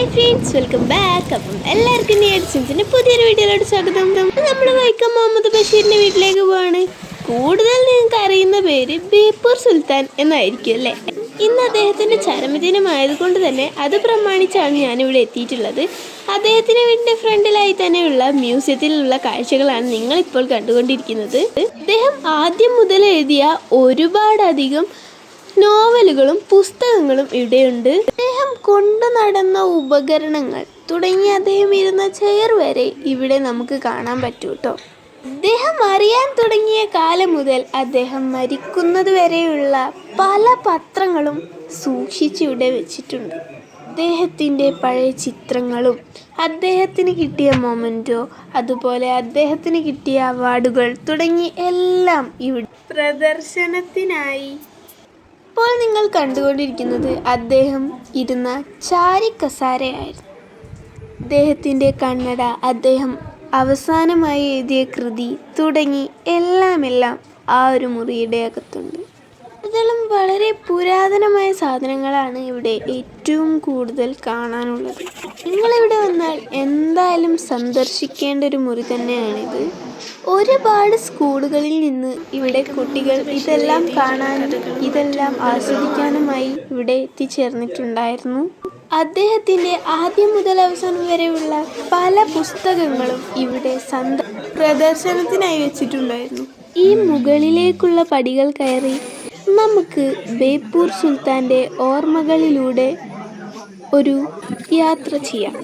Friends, welcome back. അപ്പം എല്ലാവർക്കും നെയ്സിൻ്റെ പുതിയൊരു വീഡിയോയിലോട്ട് സ്വാഗതം. നമ്മൾ വൈക്കം മുഹമ്മദ് ബഷീറിൻ്റെ വീട്ടിലേക്ക് പോവാണ്. കൂടുതൽ നിങ്ങൾക്ക് അറിയുന്ന പേര് ബേപ്പൂർ സുൽത്താൻ എന്നായിരിക്കും അല്ലേ. ഇന്ന് അദ്ദേഹത്തിൻ്റെ ചരമദിനമായതുകൊണ്ട് തന്നെ അത് പ്രമാണിച്ചാണ് ഞാനിവിടെ എത്തിയിട്ടുള്ളത്. അദ്ദേഹത്തിൻ്റെ വീടിൻ്റെ ഫ്രണ്ടിലായി തന്നെയുള്ള മ്യൂസിയത്തിലുള്ള കാഴ്ചകളാണ് നിങ്ങളിപ്പോൾ കണ്ടുകൊണ്ടിരിക്കുന്നത്. അദ്ദേഹം ആദ്യം മുതൽ എഴുതിയ ഒരുപാടധികം നോവലുകളും പുസ്തകങ്ങളും ഇവിടെയുണ്ട്. അദ്ദേഹം കൊണ്ടു നടന്ന ഉപകരണങ്ങൾ തുടങ്ങി അദ്ദേഹം ഇരുന്ന ചെയർ വരെ ഇവിടെ നമുക്ക് കാണാൻ പറ്റും കേട്ടോ. അദ്ദേഹം അറിയാൻ തുടങ്ങിയ കാലം മുതൽ അദ്ദേഹം മരിക്കുന്നത് വരെയുള്ള പല പത്രങ്ങളും സൂക്ഷിച്ചിവിടെ വെച്ചിട്ടുണ്ട്. അദ്ദേഹത്തിൻ്റെ പഴയ ചിത്രങ്ങളും അദ്ദേഹത്തിന് കിട്ടിയ മൊമെൻറ്റോ, അതുപോലെ അദ്ദേഹത്തിന് കിട്ടിയ അവാർഡുകൾ തുടങ്ങി എല്ലാം ഇവിടെ പ്രദർശനത്തിനായി. ഇപ്പോൾ നിങ്ങൾ കണ്ടുകൊണ്ടിരിക്കുന്നത് അദ്ദേഹം ഇരുന്ന ചാരിക്കസാരയായിരുന്നു. അദ്ദേഹത്തിൻ്റെ കണ്ണട, അദ്ദേഹം അവസാനമായി എഴുതിയ കൃതി തുടങ്ങി എല്ലാം ആ ഒരു മുറിയുടെ അകത്തുണ്ട്. ഇതെല്ലാം വളരെ പുരാതനമായ സാധനങ്ങളാണ് ഇവിടെ ഏറ്റവും കൂടുതൽ കാണാനുള്ളത്. നിങ്ങളിവിടെ വന്നാൽ എന്തായാലും സന്ദർശിക്കേണ്ട ഒരു മുറി തന്നെയാണിത്. ഒരുപാട് സ്കൂളുകളിൽ നിന്ന് ഇവിടെ കുട്ടികൾ ഇതെല്ലാം കാണാനും ഇതെല്ലാം ആസ്വദിക്കാനുമായി ഇവിടെ എത്തിച്ചേർന്നിട്ടുണ്ടായിരുന്നു. അദ്ദേഹത്തിൻ്റെ ആദ്യം മുതൽ അവസാനം വരെയുള്ള പല പുസ്തകങ്ങളും ഇവിടെ പ്രദർശനത്തിനായി വെച്ചിട്ടുണ്ടായിരുന്നു. ഈ മുകളിലേക്കുള്ള പടികൾ കയറി നമുക്ക് ബേപ്പൂർ സുൽത്താൻ്റെ ഓർമ്മകളിലൂടെ ഒരു യാത്ര ചെയ്യാം.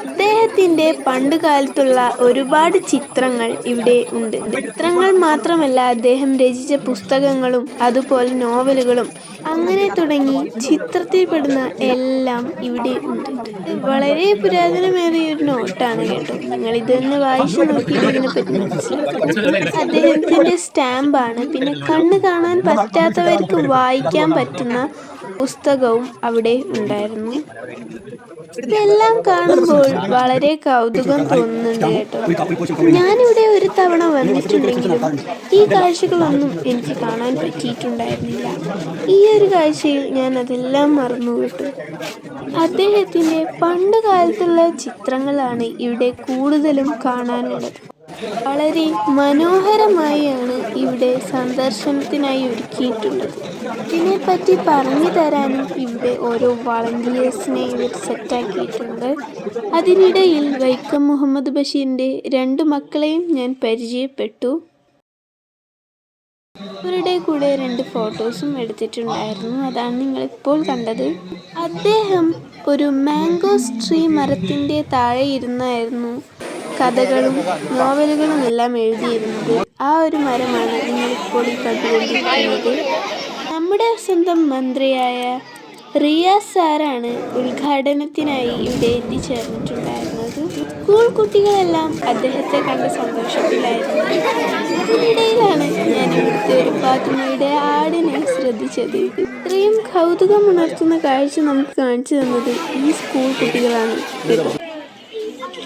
അദ്ദേഹത്തിൻ്റെ പണ്ട് കാലത്തുള്ള ഒരുപാട് ചിത്രങ്ങൾ ഇവിടെ ഉണ്ട്. ചിത്രങ്ങൾ മാത്രമല്ല, അദ്ദേഹം രചിച്ച പുസ്തകങ്ങളും അതുപോലെ നോവലുകളും അങ്ങനെ തുടങ്ങി ചിത്രത്തിൽപ്പെടുന്ന എല്ലാം ഇവിടെ ഉണ്ട്. വളരെ പുരാതനമേറിയ ഒരു നോട്ടാണ് കേട്ടോ. നിങ്ങൾ ഇതൊന്ന് വായിച്ചു നോക്കിയിട്ട് ഇതിനെപ്പറ്റി മനസ്സിലാക്കും. അദ്ദേഹത്തിൻ്റെ സ്റ്റാമ്പാണ്. പിന്നെ കണ്ണ് കാണാൻ പറ്റാത്തവർക്ക് വായിക്കാൻ പറ്റുന്ന പുസ്തകവും അവിടെ ഉണ്ടായിരുന്നു. ഇതെല്ലാം കാണുമ്പോൾ വളരെ കൗതുകം തോന്നുന്നുണ്ട് കേട്ടോ. ഞാനിവിടെ ഒരു തവണ വന്നിട്ടുണ്ടെങ്കിലും ഈ കാഴ്ചകളൊന്നും എനിക്ക് കാണാൻ പറ്റിയിട്ടുണ്ടായിരുന്നില്ല. ഈ ഒരു കാഴ്ചയിൽ ഞാൻ അതെല്ലാം മറന്നു കേട്ടു. അദ്ദേഹത്തിൻ്റെ പണ്ട് കാലത്തുള്ള ചിത്രങ്ങളാണ് ഇവിടെ കൂടുതലും കാണാനുള്ളത്. വളരെ മനോഹരമായാണ് ഇവിടെ സന്ദർശനത്തിനായി ഒരുക്കിയിട്ടുള്ളത്. ഇതിനെപ്പറ്റി പറഞ്ഞു തരാനും ഇവിടെ ഓരോ വളണ്ടിയേഴ്സിനെ ഇവർ സെറ്റാക്കിയിട്ടുണ്ട്. അതിനിടയിൽ വൈക്കം മുഹമ്മദ് ബഷീറിൻ്റെ 2 മക്കളെയും ഞാൻ പരിചയപ്പെട്ടു. അവരുടെ കൂടെ 2 ഫോട്ടോസും എടുത്തിട്ടുണ്ടായിരുന്നു. അതാണ് നിങ്ങളിപ്പോൾ കണ്ടത്. അദ്ദേഹം ഒരു മാംഗോസ് ട്രീ മരത്തിൻ്റെ താഴെ ഇരുന്നായിരുന്നു കഥകളും നോവലുകളും എല്ലാം എഴുതിയിരുന്നത്. ആ ഒരു മരമാണ് നിങ്ങളിപ്പോൾ ഈ കണ്ടുകൊണ്ടിരിക്കുന്നത്. നമ്മുടെ സ്വന്തം മന്ത്രിയായ റിയാസ് സാറാണ് ഉദ്ഘാടനത്തിനായി ഇവിടെ എത്തിച്ചേർന്നിട്ടുണ്ടായിരുന്നത്. സ്കൂൾ കുട്ടികളെല്ലാം അദ്ദേഹത്തെ കണ്ട സന്തോഷത്തിലായിരുന്നു. അതിനിടയിലാണ് ഞാൻ ഇവിടുത്തെ ഒരു പാത്തുമ്മയുടെ ആടിനെ ശ്രദ്ധിച്ചത്. ഇത്രയും കൗതുകമുണർത്തുന്ന കാഴ്ച നമുക്ക് കാണിച്ചു തന്നത് ഈ സ്കൂൾ കുട്ടികളാണ്.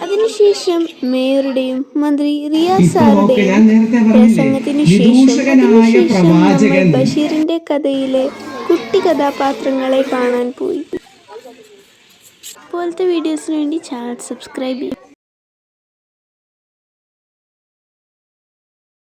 അതിനുശേഷം മേയറുടെയും മന്ത്രി റിയാസ് സാറുടെയും പ്രസംഗത്തിന് ശേഷം നമ്മൾ ബഷീറിന്റെ കഥയിലെ കുട്ടി കഥാപാത്രങ്ങളെ കാണാൻ പോയി. ഇപ്പോഴത്തെ വീഡിയോസിന് വേണ്ടി ചാനൽ സബ്സ്ക്രൈബ് ചെയ്യും.